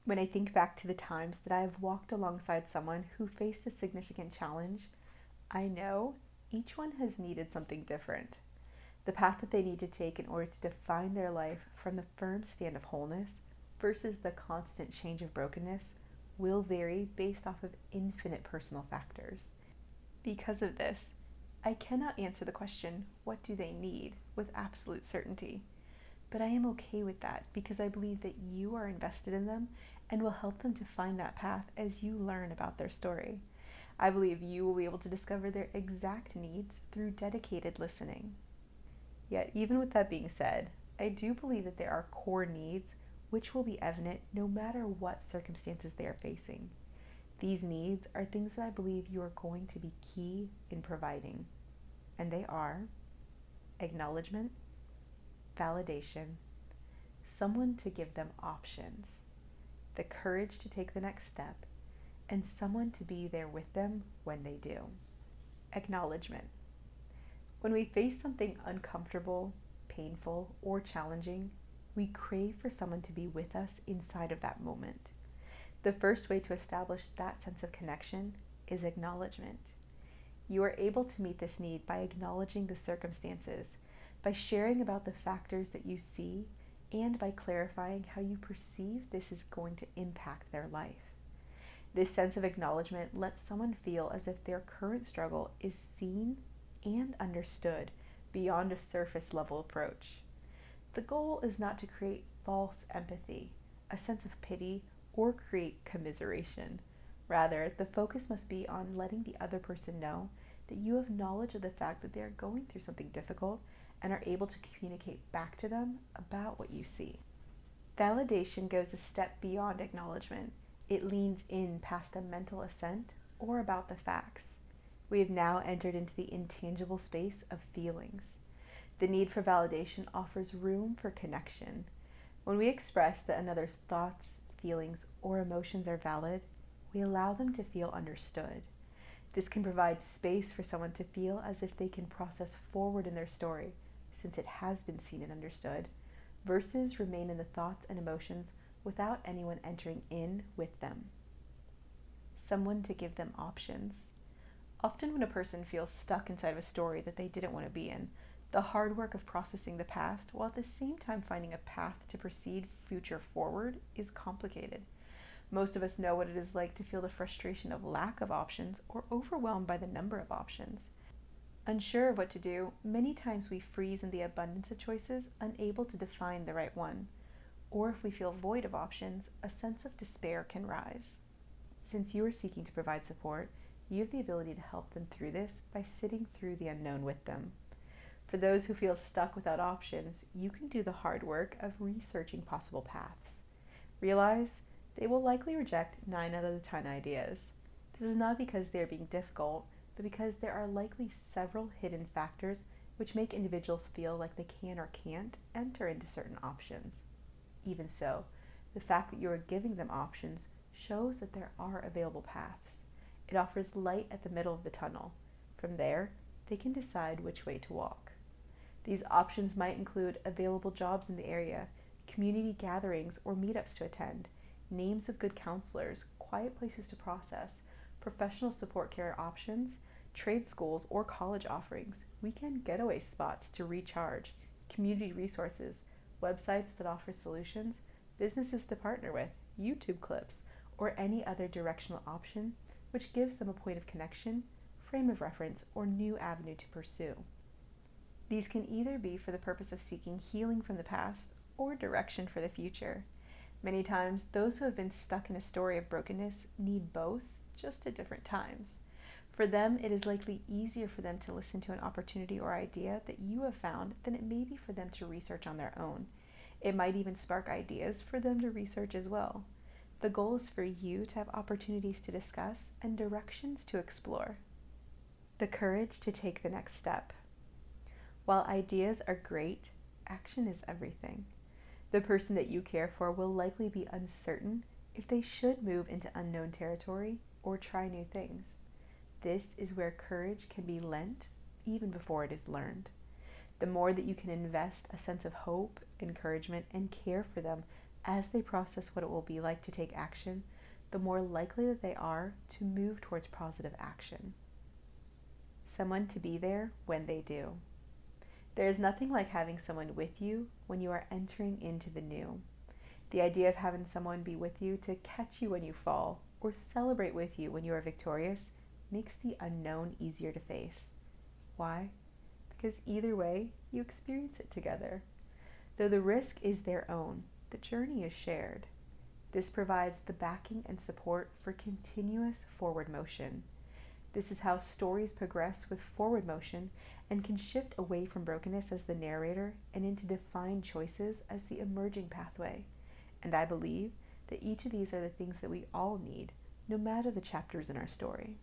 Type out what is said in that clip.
When I think back to the times that I have walked alongside someone who faced a significant challenge, I know each one has needed something different. The path that they need to take in order to define their life from the firm stand of wholeness versus the constant change of brokenness will vary based off of infinite personal factors. Because of this, I cannot answer the question, what do they need, with absolute certainty. But I am okay with that because I believe that you are invested in them and will help them to find that path as you learn about their story. I believe you will be able to discover their exact needs through dedicated listening. Yet, even with that being said, I do believe that there are core needs which will be evident no matter what circumstances they are facing. These needs are things that I believe you are going to be key in providing, and they are acknowledgement, validation, someone to give them options, the courage to take the next step, and someone to be there with them when they do. Acknowledgement. When we face something uncomfortable, painful, or challenging, we crave for someone to be with us inside of that moment. The first way to establish that sense of connection is acknowledgement. You are able to meet this need by acknowledging the circumstances, by sharing about the factors that you see, and by clarifying how you perceive this is going to impact their life. This sense of acknowledgement lets someone feel as if their current struggle is seen and understood beyond a surface level approach. The goal is not to create false empathy, a sense of pity, or create commiseration. Rather, the focus must be on letting the other person know that you have knowledge of the fact that they are going through something difficult and are able to communicate back to them about what you see. Validation goes a step beyond acknowledgement. It leans in past a mental assent or about the facts. We have now entered into the intangible space of feelings. The need for validation offers room for connection. When we express that another's thoughts, feelings, or emotions are valid, we allow them to feel understood. This can provide space for someone to feel as if they can process forward in their story, since it has been seen and understood, versus remain in the thoughts and emotions without anyone entering in with them. Someone to give them options. Often when a person feels stuck inside of a story that they didn't want to be in, the hard work of processing the past while at the same time finding a path to proceed future forward is complicated. Most of us know what it is like to feel the frustration of lack of options or overwhelmed by the number of options. Unsure of what to do, many times we freeze in the abundance of choices, unable to define the right one. Or if we feel void of options, a sense of despair can rise. Since you are seeking to provide support, you have the ability to help them through this by sitting through the unknown with them. For those who feel stuck without options, you can do the hard work of researching possible paths. Realize they will likely reject 9 out of the 10 ideas. This is not because they are being difficult, but because there are likely several hidden factors which make individuals feel like they can or can't enter into certain options. Even so, the fact that you are giving them options shows that there are available paths. It offers light at the middle of the tunnel. From there, they can decide which way to walk. These options might include available jobs in the area, community gatherings or meetups to attend, names of good counselors, quiet places to process, professional support care options, trade schools or college offerings, weekend getaway spots to recharge, community resources, websites that offer solutions, businesses to partner with, YouTube clips, or any other directional option which gives them a point of connection, frame of reference, or new avenue to pursue. These can either be for the purpose of seeking healing from the past or direction for the future. Many times, those who have been stuck in a story of brokenness need both, just at different times. For them, it is likely easier for them to listen to an opportunity or idea that you have found than it may be for them to research on their own. It might even spark ideas for them to research as well. The goal is for you to have opportunities to discuss and directions to explore. The courage to take the next step. While ideas are great, action is everything. The person that you care for will likely be uncertain if they should move into unknown territory or try new things. This is where courage can be lent even before it is learned. The more that you can invest a sense of hope, encouragement, and care for them, As they process what it will be like to take action, the more likely that they are to move towards positive action. Someone to be there when they do. There is nothing like having someone with you when you are entering into the new. The idea of having someone be with you to catch you when you fall or celebrate with you when you are victorious makes the unknown easier to face. Why? Because either way, you experience it together. Though the risk is their own, the journey is shared. This provides the backing and support for continuous forward motion. This is how stories progress with forward motion and can shift away from brokenness as the narrator and into defined choices as the emerging pathway. And I believe that each of these are the things that we all need, no matter the chapters in our story.